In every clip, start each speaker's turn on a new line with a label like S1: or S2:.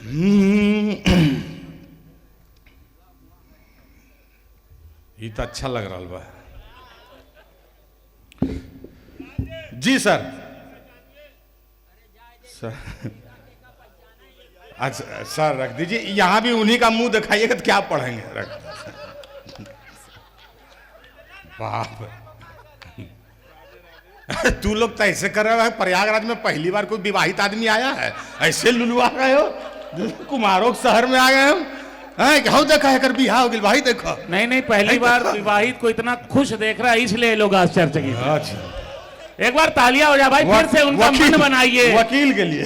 S1: ये तो अच्छा लग रहा बा। जी सर। सर अच्छा सर रख दीजिए, यहां भी उन्हीं का मुंह दिखाइएगा तो क्या पढ़ेंगे। रख बाप तू लोग तो ऐसे कर रहे हो। प्रयागराज में पहली बार कोई विवाहित आदमी आया है, ऐसे लुलुआ गए हो। कुमारों के शहर में आ गए हम। क्या देखा है कर बिहार हो गई भाई, देखो।
S2: नहीं पहली बार विवाहित को इतना खुश देख रहा है, इसलिए लोग आश्चर्यचकित।
S1: अच्छा
S2: एक बार तालियां हो जाए भाई, फिर से उनका मन बनाइए
S1: वकील के लिए।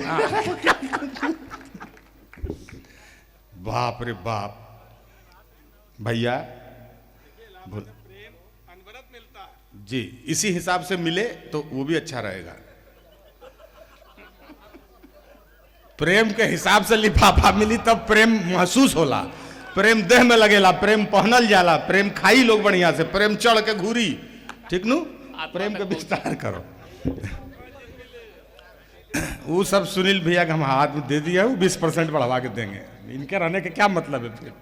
S1: बाप रे बाप भैया जी, इसी हिसाब से मिले तो वो भी अच्छा रहेगा। प्रेम के हिसाब से लिफाफा मिली तब प्रेम महसूस होला, प्रेम देह में लगेला, प्रेम पहनल जाला, प्रेम खाई लोग बढ़िया से, प्रेम चढ़ के घूरी। ठीक नु, प्रेम के विस्तार करो। वो सब सुनील भैया का हम हाथ में दे दिया, वो 20% बढ़वा के देंगे। इनके रहने के क्या मतलब है फिर।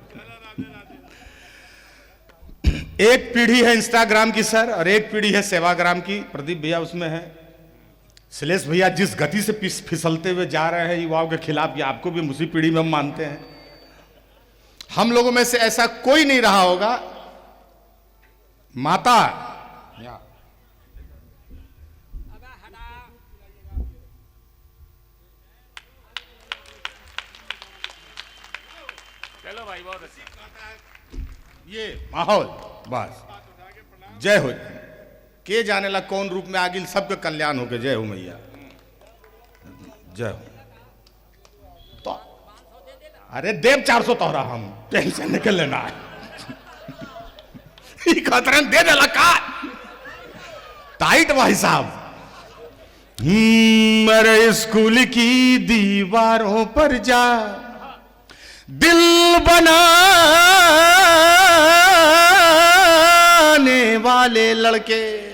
S1: एक पीढ़ी है इंस्टाग्राम की सर, और एक पीढ़ी है सेवाग्राम की। प्रदीप भैया उसमें है। शैलेश भैया जिस गति से फिसलते हुए जा रहे हैं युवाओं के खिलाफ, ये आपको भी उसी पीढ़ी में हम मानते हैं। हम लोगों में से ऐसा कोई नहीं रहा होगा। माता
S2: चलो भाई, बहुत अच्छा।
S1: ये माहौल बस। जय हो। के जाने ला कौन रूप में आगिल, सबके कल्याण हो के। जय हो मैया, जय हो। तो अरे देव 400 तोहरा, हम टेंशन निकल लेना है। खतरन दे देला का टाइट भाई साहब। मेरे स्कूल की दीवारों पर जा दिल बनाने वाले लड़के।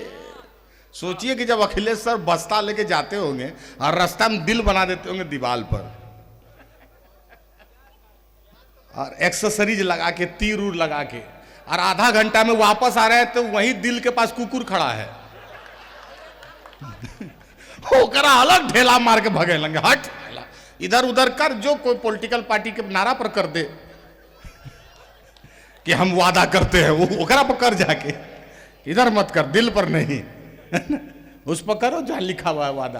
S1: सोचिए कि जब अखिलेश सर बस्ता लेके जाते होंगे और रास्ता में दिल बना देते होंगे दीवार पर, और एक्सेसरीज लगा के, तीर उर लगा के, और आधा घंटा में वापस आ रहे हैं तो वहीं दिल के पास कुकुर खड़ा है। ओकरा अलग ढेला मार के भगे लंगे, हट इधर उधर कर। जो कोई पॉलिटिकल पार्टी के नारा पर कर दे कि हम वादा करते हैं, वो ओकरा पर कर जाके। इधर मत कर, दिल पर नहीं। उस पर करो जहां लिखा हुआ है वादा।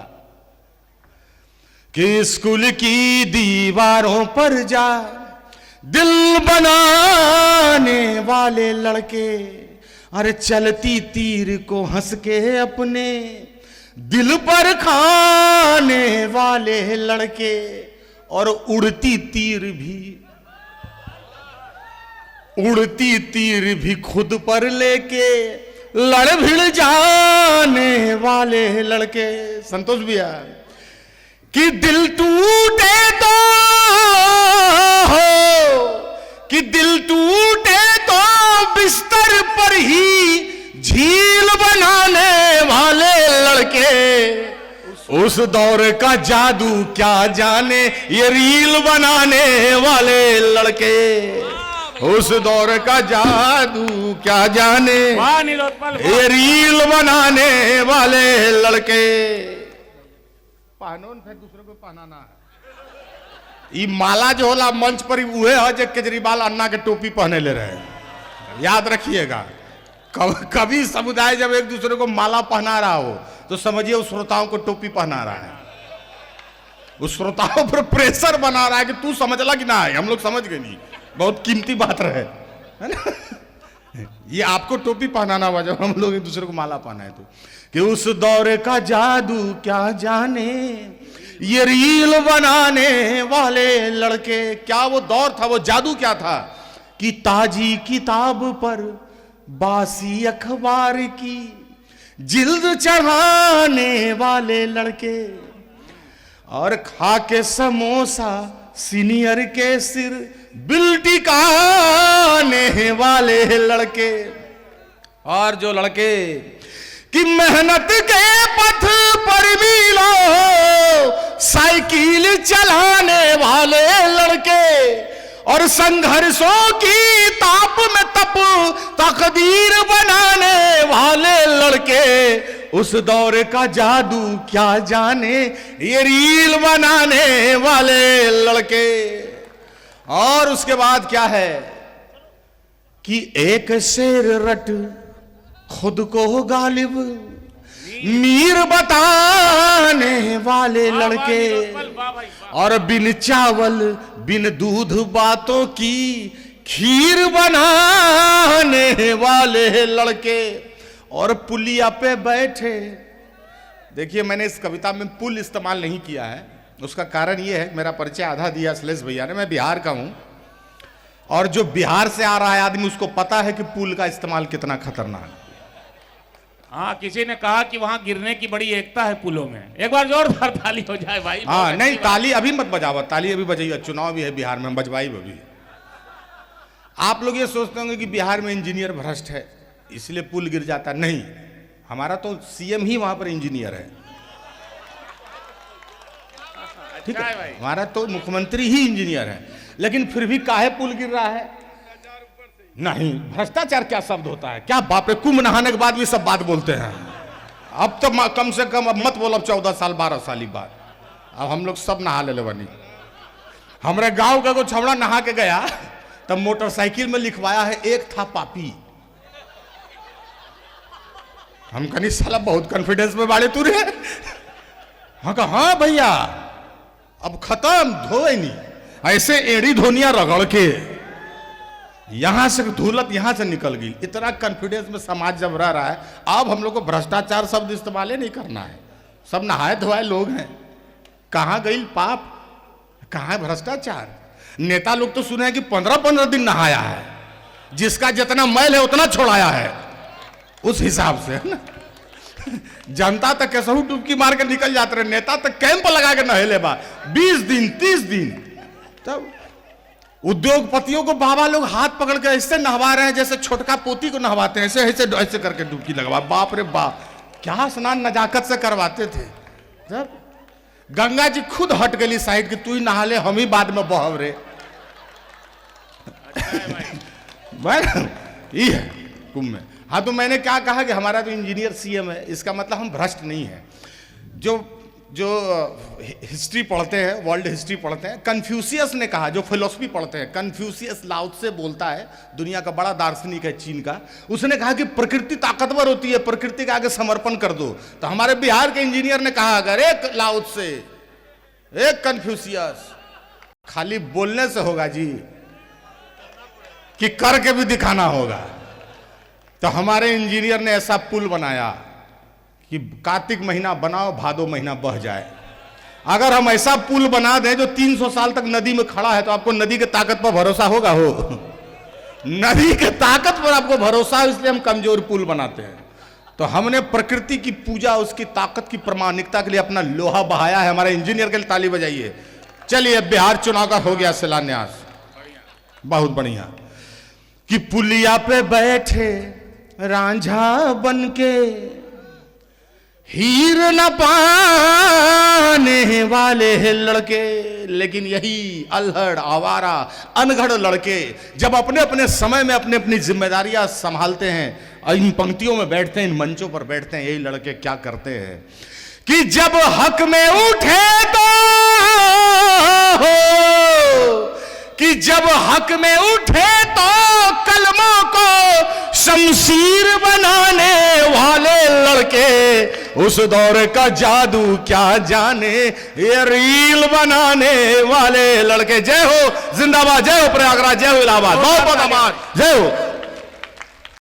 S1: कि स्कूल की दीवारों पर जा दिल बनाने वाले लड़के, अरे चलती तीर को हंस के अपने दिल पर खाने वाले लड़के, और उड़ती तीर भी खुद पर लेके लड़ भिड़ जाने वाले लड़के। संतोष भैया कि दिल टूटे तो हो, कि दिल टूटे तो बिस्तर पर ही झील बनाने वाले लड़के। उस दौर का जादू क्या जाने ये रील बनाने वाले लड़के। उस दौर का जादू क्या जाने ये रील बनाने वाले लड़के। पहनोन फिर दूसरे को पहनाना है। ये माला जो होला मंच पर उहे है जो केजरीवाल अन्ना के टोपी पहने ले रहे हैं, याद रखिएगा। कभी समुदाय जब एक दूसरे को माला पहना रहा हो तो समझिए उस श्रोताओं को टोपी पहना रहा है, उस श्रोताओं पर प्रेशर बना रहा है कि तू समझ ला कि ना है। हम लोग समझ गए नहीं, बहुत कीमती बात रहे, है ना। ये आपको टोपी पहनाना हुआ जब हम लोग एक दूसरे को माला पहनाए तो। कि उस दौर का जादू क्या जाने ये रील बनाने वाले लड़के। क्या वो दौर था, वो जादू क्या था कि ताजी किताब पर बासी अखबार की जिल्द चढ़ाने वाले लड़के, और खा के समोसा सीनियर के सिर बिल टिकाने वाले लड़के। और जो लड़के कि मेहनत के पथ पर मिलो साइकिल चलाने वाले लड़के। और संघर्षों की ताप में तप तकदीर बनाने वाले लड़के, उस दौर का जादू क्या जाने ये रील बनाने वाले लड़के। और उसके बाद क्या है कि एक शेर रट खुद को गालिब मीर बताने वाले लड़के, और बिन चावल बिन दूध बातों की खीर बनाने वाले लड़के। और पुलिया पे बैठे, देखिए मैंने इस कविता में पुल इस्तेमाल नहीं किया है, उसका कारण यह है मेरा परिचय आधा दिया अश्लेष भैया ने, मैं बिहार का हूं, और जो बिहार से आ रहा है आदमी उसको पता है कि पुल का इस्तेमाल कितना खतरनाक है।
S2: हाँ, किसी ने कहा कि वहां गिरने की बड़ी एकता है पुलों में। एक बार जोरदार ताली हो जाए भाई।
S1: हाँ नहीं, ताली अभी मत बजाओ, ताली अभी बजाइए, चुनाव भी है बिहार में, बजवाई अभी। आप लोग ये सोचते होंगे कि बिहार में इंजीनियर भ्रष्ट है इसलिए पुल गिर जाता, नहीं, हमारा तो सीएम ही वहां पर इंजीनियर है, ठीक है, हमारा तो मुख्यमंत्री ही इंजीनियर है, लेकिन फिर भी काहे पुल गिर रहा है? नहीं, भ्रष्टाचार क्या शब्द होता है, क्या बाप रे, कुंभ नहाने के बाद भी सब बात बोलते हैं। अब तो कम से कम अब मत बोलो 14 साल 12 साल ही बात, अब हम लोग सब नहा ले बनी। हमारे गांव का कोई छमड़ा नहा के गया तब मोटरसाइकिल में लिखवाया है एक था पापी। हम कहीं साला बहुत कॉन्फिडेंस में बाड़े तू रे। हाँ कहा हाँ भैया अब खत्म, धोए नहीं, ऐसे एड़ी धोनिया रगड़ के यहां से धूलत यहां से निकल गई। इतना कॉन्फिडेंस में समाज जब रह रहा है, अब हम लोग को भ्रष्टाचार शब्द इस्तेमाल ही नहीं करना है, सब नहाए धोए लोग हैं। कहां गई पाप, कहां भ्रष्टाचार? नेता लोग तो सुने हैं कि 15-15 दिन नहाया है, जिसका जितना मैल है उतना छोड़ाया है, उस हिसाब से है ना। जनता तक कैसे डुबकी मार के निकल जाते रहे, नेता तक कैंप लगा के नहेले बा 20 दिन 30 दिन। तब उद्योगपतियों को बाबा लोग हाथ पकड़ के ऐसे नहवा रहे हैं जैसे छोटका पोती को नहवाते हैं, ऐसे ऐसे ऐसे करके डुबकी लगवा। बाप रे बाप, क्या स्नान नजाकत से करवाते थे। जब गंगा जी खुद हट गई साइड की, तू ही नहा ले, हम ही बाद में बहब रे। ये है कुंभ में। हाँ तो मैंने क्या कहा कि हमारा तो इंजीनियर सीएम है, इसका मतलब हम भ्रष्ट नहीं है। जो हिस्ट्री पढ़ते हैं, वर्ल्ड हिस्ट्री पढ़ते हैं, कन्फ्यूशियस ने कहा, जो फिलोसफी पढ़ते हैं, कन्फ्यूशियस लाउत्से से बोलता है, दुनिया का बड़ा दार्शनिक है चीन का, उसने कहा कि प्रकृति ताकतवर होती है, प्रकृति के आगे समर्पण कर दो। तो हमारे बिहार के इंजीनियर ने कहा अगर एक लाउत्से से एक कन्फ्यूशियस खाली बोलने से होगा जी, कि करके भी दिखाना होगा। तो हमारे इंजीनियर ने ऐसा पुल बनाया कि कार्तिक महीना बनाओ, भादो महीना बह जाए। अगर हम ऐसा पुल बना दें जो 300 साल तक नदी में खड़ा है, तो आपको नदी के ताकत पर भरोसा होगा? हो नदी के ताकत पर आपको भरोसा है, इसलिए हम कमजोर पुल बनाते हैं। तो हमने प्रकृति की पूजा, उसकी ताकत की प्रामाणिकता के लिए अपना लोहा बहाया है। हमारे इंजीनियर के लिए ताली बजाइए। चलिए, बिहार चुनाव का हो गया शिलान्यास, बहुत बढ़िया। कि पुलिया पे बैठे रांझा बन के हीर न पाने वाले लड़के, लेकिन यही अल्हड़ आवारा अनगढ़ लड़के जब अपने अपने समय में अपने अपनी जिम्मेदारियां संभालते हैं, इन पंक्तियों में बैठते हैं, इन मंचों पर बैठते हैं, यही लड़के क्या करते हैं कि जब हक में उठे तो कि जब हक में उठे तो कलमों को शमशीर बनाने वाले लड़के, उस दौर का जादू क्या जाने ये रील बनाने वाले लड़के। जय हो, जिंदाबाद, जय हो प्रयागराज, जय हो इलाहाबाद, बहुत बहुत आभार, जय हो।